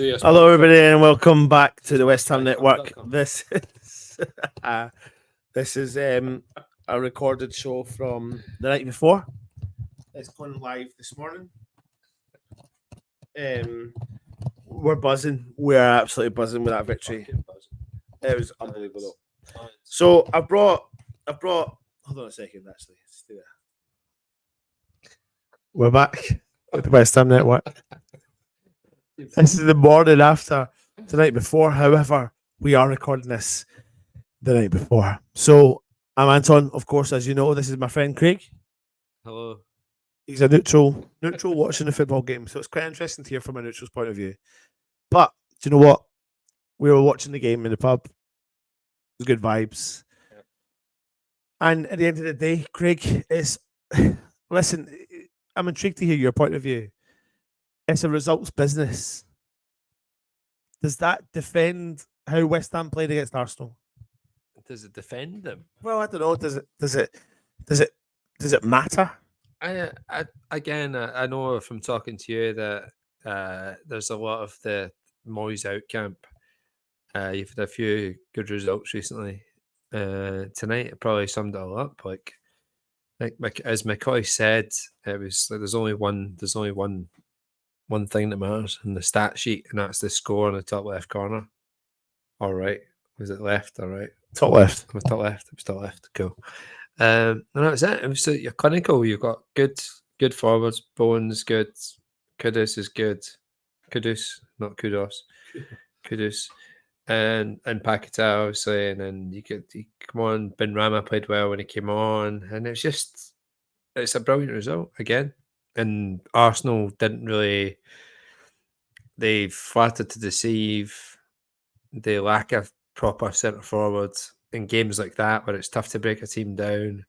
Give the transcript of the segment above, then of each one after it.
Hello, everybody, and welcome back to the West Ham Network. This is a recorded show from the night before. It's going live this morning. We're buzzing. We're absolutely buzzing with that victory. It was unbelievable. So I brought. Hold on a second. Actually, let's do that. We're back with the West Ham Network. This is the morning after the night before. However, we are recording this the night before. So I'm Anton, of course, as you know. This is my friend Craig. Hello. He's a neutral watching the football game. So it's quite interesting to hear from a neutral's point of view. But do you know what? We were watching the game in the pub. It was good vibes. Yeah. And at the end of the day, Craig, listen, I'm intrigued to hear your point of view. It's a results business. Does that defend how West Ham played against Arsenal? Does it defend them? Well, I don't know. Does it matter? I know from talking to you that there's a lot of the Moyes out camp. You've had a few good results recently. Tonight it probably summed it all up. Like as McCoy said, it was like there's only one thing that matters in the stat sheet, and that's the score in the top left corner. All right, was it left? All right, top left. It was top left. It was top left. Cool. And that's it. It was you're clinical. You've got good forwards. Bowen's good. Kudus is good. Kudus, not kudos. Kudus. And Paquetá, obviously, and then you come on. Ben Rama played well when he came on, and it's a brilliant result again. And Arsenal didn't really. They flattered to deceive. They lack a proper centre forward in games like that where it's tough to break a team down,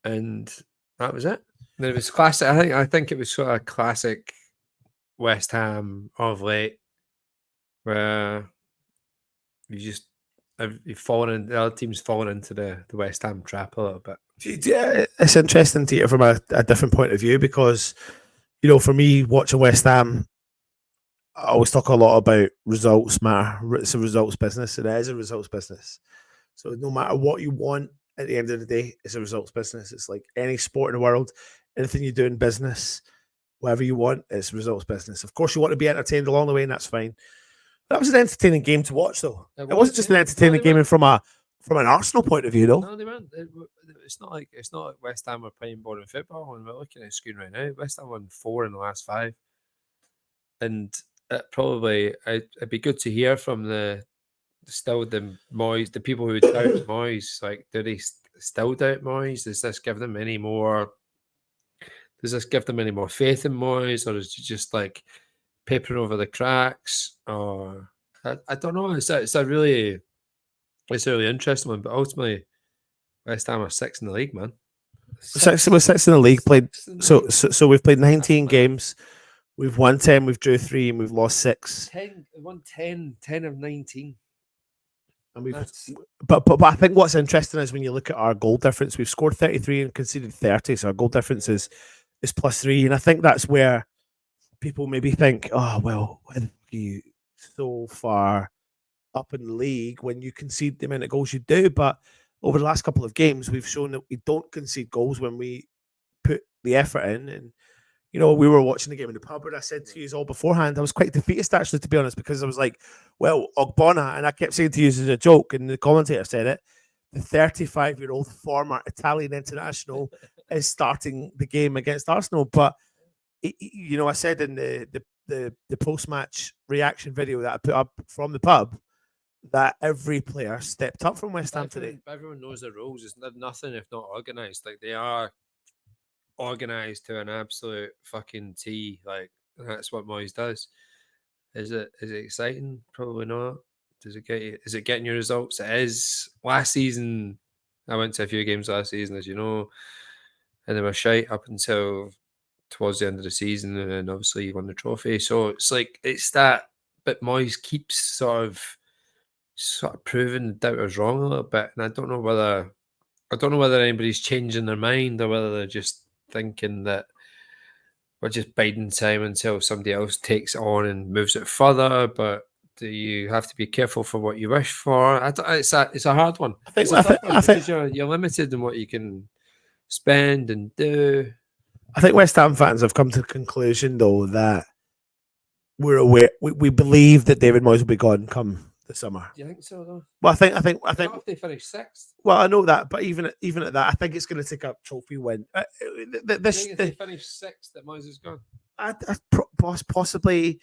and that was it. And it was classic. I think it was sort of classic West Ham of late, where you've fallen in. The other team's fallen into the West Ham trap a little bit. Yeah, it's interesting to hear from a different point of view because, for me, watching West Ham, I always talk a lot about results matter. It's a results business. It is a results business. So no matter what you want, at the end of the day, it's a results business. It's like any sport in the world, anything you do in business, whatever you want, it's results business. Of course, you want to be entertained along the way, and that's fine. That was an entertaining game to watch, though. It wasn't just an entertaining game from an Arsenal point of view, though. No, they weren't. It's not like West Ham are playing boring football, and we're looking at the screen right now. West Ham won 4 in the last 5, and it'd be good to hear from the Moyes, the people who doubt Moyes. Like, do they still doubt Moyes? Does this give them any more faith in Moyes, or is it just like papering over the cracks? Or I don't know. It's a really interesting one. But ultimately, West Ham are 6th in the league, man. We're 6th in the league. So we've played 19 games. We've won 10, we've drew 3, and we've lost 6. 10 of 19. And but I think what's interesting is when you look at our goal difference, we've scored 33 and conceded 30, so our goal difference is +3. And I think that's where people maybe think, oh, well, when you so far up in the league when you concede the amount of goals you do. But over the last couple of games, we've shown that we don't concede goals when we put the effort in. And we were watching the game in the pub, and I said to you all beforehand, I was quite defeatist, actually, to be honest, because I was like, well, Ogbonna, and I kept saying to you as a joke, and the commentator said it, the 35-year-old former Italian international is starting the game against Arsenal. But, I said in the post-match reaction video that I put up from the pub that every player stepped up from West Ham today. Everyone knows their roles. It's nothing if not organised. Like, they are organised to an absolute fucking T. Like, that's what Moyes does. Is it exciting? Probably not. Is it getting your results? It is. Last season, I went to a few games last season, as you know, and they were shite up until towards the end of the season, and then obviously you won the trophy. So it's that, but Moyes keeps sort of proving the doubters wrong a little bit, and I don't know whether anybody's changing their mind or whether they're just thinking that we're just biding time until somebody else takes it on and moves it further. But do you have to be careful for what you wish for? It's a hard one. It's a tough one because you're limited in what you can spend and do. I think West Ham fans have come to the conclusion, though, that we're aware. We believe that David Moyes will be gone come the summer. Do you think so, though? Well, I think If they finish 6th. Well, I know that, but even at that, I think it's going to take a trophy win. If they finish 6th, that Moyes is gone. Possibly.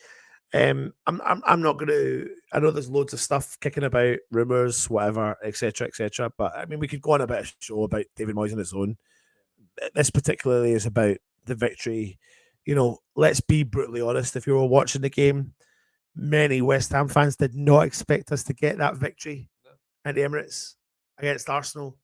I'm not going to. I know there's loads of stuff kicking about, rumors, whatever, etc., etc. But I mean, we could go on a bit of a show about David Moyes on its own. This particularly is about the victory. You know, let's be brutally honest. If you were watching the game, many West Ham fans did not expect us to get that victory at the Emirates against Arsenal.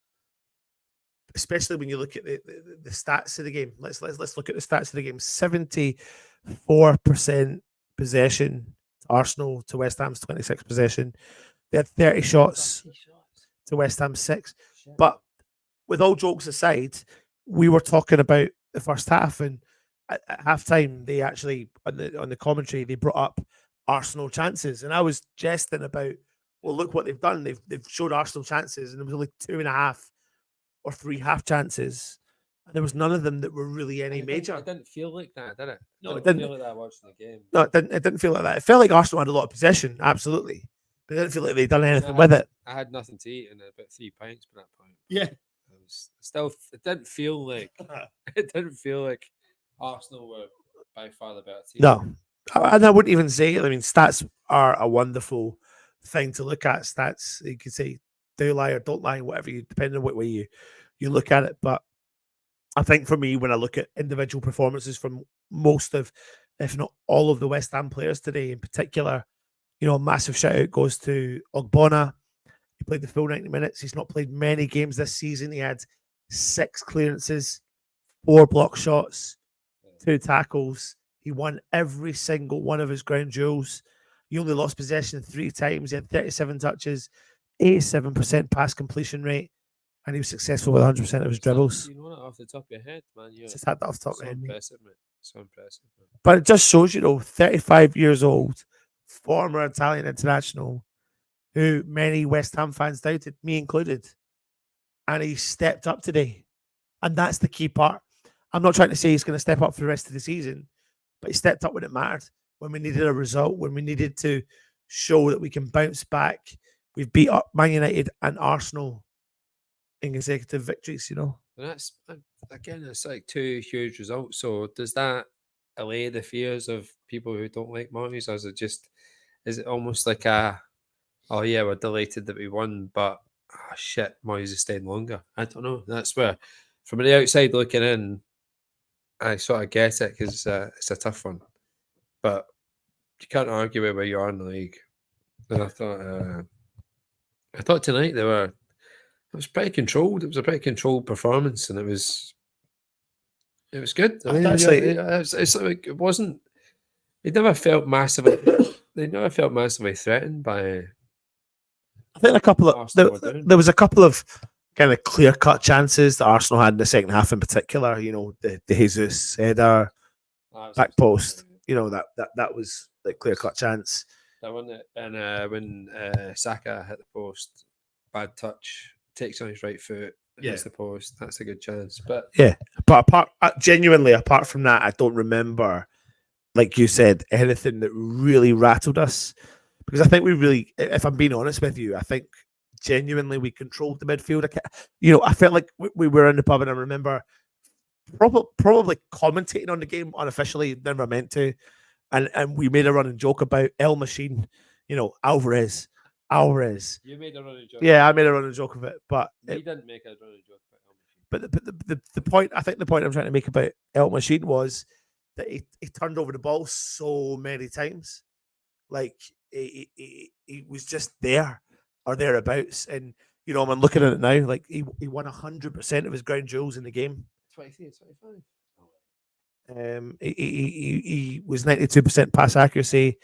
Especially when you look at the stats of the game. Let's look at the stats of the game. 74% possession to Arsenal to West Ham's 26 possession. They had 30 shots to West Ham's 6. But with all jokes aside, we were talking about the first half, and at halftime they actually on the commentary they brought up Arsenal chances, and I was jesting about, well, look what they've done. They've showed Arsenal chances, and there was only 2.5 or 3 half chances. And there was none of them that were really any major. It didn't feel like that, did it? No, it didn't feel like that watching the game. No, it didn't feel like that. It felt like Arsenal had a lot of possession, absolutely. But it didn't feel like they'd done anything with it. I had nothing to eat and about 3 pints by that point. Yeah. It didn't feel like Arsenal were by far the better team. No. And I wouldn't even say, I mean, stats are a wonderful thing to look at. Stats, you could say, do lie or don't lie, whatever you, depending on what way you look at it. But I think for me, when I look at individual performances from most of, if not all of the West Ham players today in particular, you know, a massive shout out goes to Ogbonna. He played the full 90 minutes. He's not played many games this season. He had 6 clearances, 4 block shots, 2 tackles. He won every single one of his ground duels. He only lost possession 3 times. He had 37 touches, 87% pass completion rate, and he was successful with 100% of his dribbles. You know that off the top of your head, man. Just had that off the top of my head. Impressive, mate. So impressive. Man. But it just shows, you know, 35 years old, former Italian international, who many West Ham fans doubted, me included. And he stepped up today. And that's the key part. I'm not trying to say he's going to step up for the rest of the season, but he stepped up when it mattered, when we needed a result, when we needed to show that we can bounce back. We've beat up Man United and Arsenal in consecutive victories, you know. And that's, again, it's like 2 huge results. So does that allay the fears of people who don't like Moyes? Or is it almost like oh yeah, we're delighted that we won, but oh shit, Moyes is staying longer? I don't know. That's where, from the outside looking in, I sort of get it because it's a tough one. But you can't argue with where you are in the league. And I thought tonight it was pretty controlled. It was a pretty controlled performance, and it was good. I mean, it's like it wasn't. They never felt massively. They never felt massively threatened by. I think there was a couple of kind of clear cut chances that Arsenal had in the second half, in particular. You know, the Jesus header, back post. You know that was like clear cut chance. That one, and when Saka hit the post, bad touch, takes on his right foot, hits the post. That's a good chance. But genuinely, apart from that, I don't remember, like you said, anything that really rattled us. Because I think we really, if I'm being honest with you, I think genuinely we controlled the midfield. You know, I felt like we were in the pub, and I remember probably commentating on the game unofficially, never meant to. And we made a running joke about El Machine, you know, Alvarez. You made a running joke. Yeah, I made a running joke of it, but he didn't make a running joke about El Machine. But the point, I think the point I'm trying to make about El Machine was that he turned over the ball so many times, like he was just there or thereabouts. And you know, I'm looking at it now, like he won 100% of his ground duels in the game. 23, 25. He was 92% pass accuracy.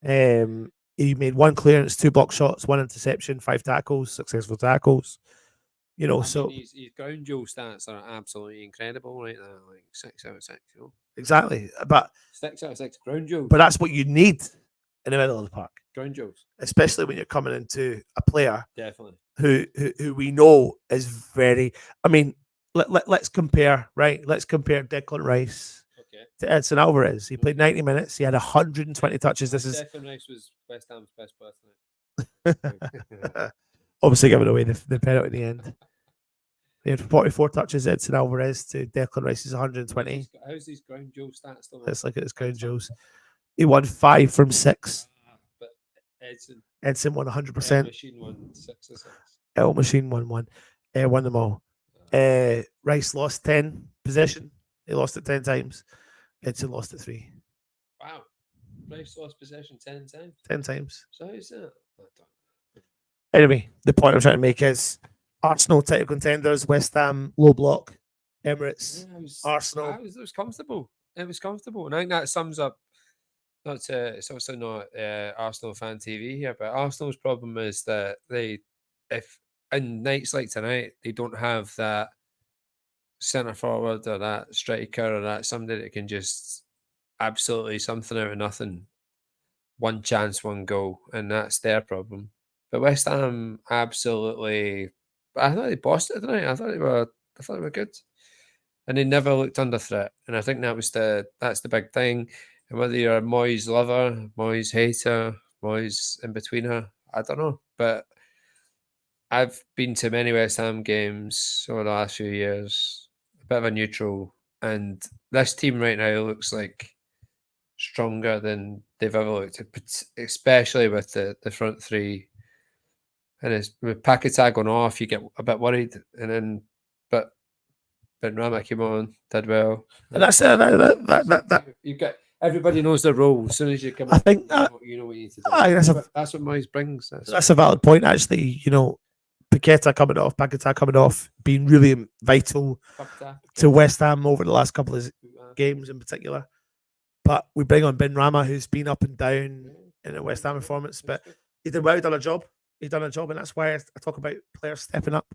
He made 1 clearance, 2 block shots, 1 interception, 5 tackles, successful tackles. You know, so his ground duel stats are absolutely incredible right now, like 6 out of 6. You know, Exactly. But 6 out of 6 ground duels. But that's what you need in the middle of the park, Ground duels. especially when you're coming into a player Definitely. who we know is very. I mean, let's compare, right? Let's compare Declan Rice to Edson Alvarez. He played 90 minutes. He had 120 touches. This is Declan Rice was West Ham's best player tonight. obviously giving away the penalty at the end. He had 44 touches, Edson Alvarez, to Declan Rice's 120. How's these ground duel stats still? Let's look at his ground duels. He won 5 from 6. But Edson won 100%. Machine won 6 or 6. El Machine won 1. Won them all. Rice lost 10 possession. He lost it 10 times. Edson lost it 3. Wow. Rice lost possession 10 times. 10 times. So how's that? Anyway, the point I'm trying to make is Arsenal title contenders, West Ham low block, Emirates, Arsenal. It was comfortable. It was comfortable. And I think that sums up, it's also not Arsenal fan TV here, but Arsenal's problem is that if in nights like tonight, they don't have that centre forward or that striker or that somebody that can just absolutely something out of nothing. One chance, one goal, and that's their problem. But West Ham absolutely, I thought they bossed it tonight. I thought they were good, and they never looked under threat. And I think that's the big thing. And whether you're a Moyes lover, Moyes hater, Moyes in betweener, I don't know. But I've been to many West Ham games over the last few years, a bit of a neutral, and this team right now looks like stronger than they've ever looked, especially with the front three. And it's with Paquetá going off, you get a bit worried, but Benrahma came on, did well, and that's that. You get everybody knows their role as soon as you come. I think you know what you need to do. That's what Moyes brings. That's a valid point, actually. You know, Paquetá coming off, being really vital to West Ham over the last couple of games in particular. But we bring on Benrahma, who's been up and down in a West Ham performance, but he did well. He done a job. And that's why I talk about players stepping up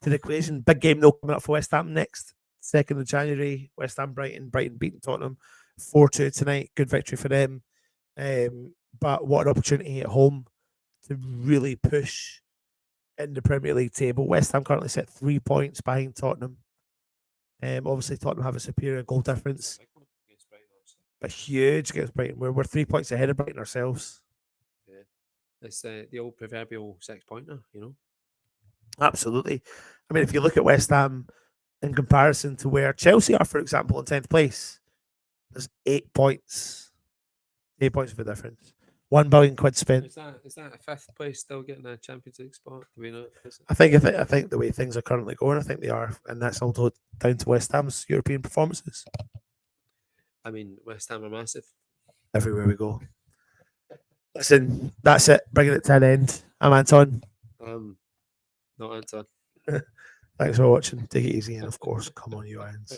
to the equation. Big game though coming up for West Ham next, 2nd of January. West Ham Brighton beating Tottenham 4-2 tonight. Good victory for them. But what an opportunity at home to really push in the Premier League table. West Ham currently set 3 points behind Tottenham. Obviously Tottenham have a superior goal difference, but huge against Brighton. We're 3 points ahead of Brighton ourselves. It's the old proverbial 6-pointer, you know. Absolutely. I mean, if you look at West Ham in comparison to where Chelsea are, for example, in 10th place, there's 8 points. 8 points of a difference. £1 billion spent. Is that a 5th place still getting a Champions League spot? Do we know? I think the way things are currently going, I think they are, and that's all down to West Ham's European performances. I mean, West Ham are massive everywhere we go. Listen, that's it. Bringing it to an end. I'm Anton. Not Anton. Thanks for watching. Take it easy, and of course, come on, you irons.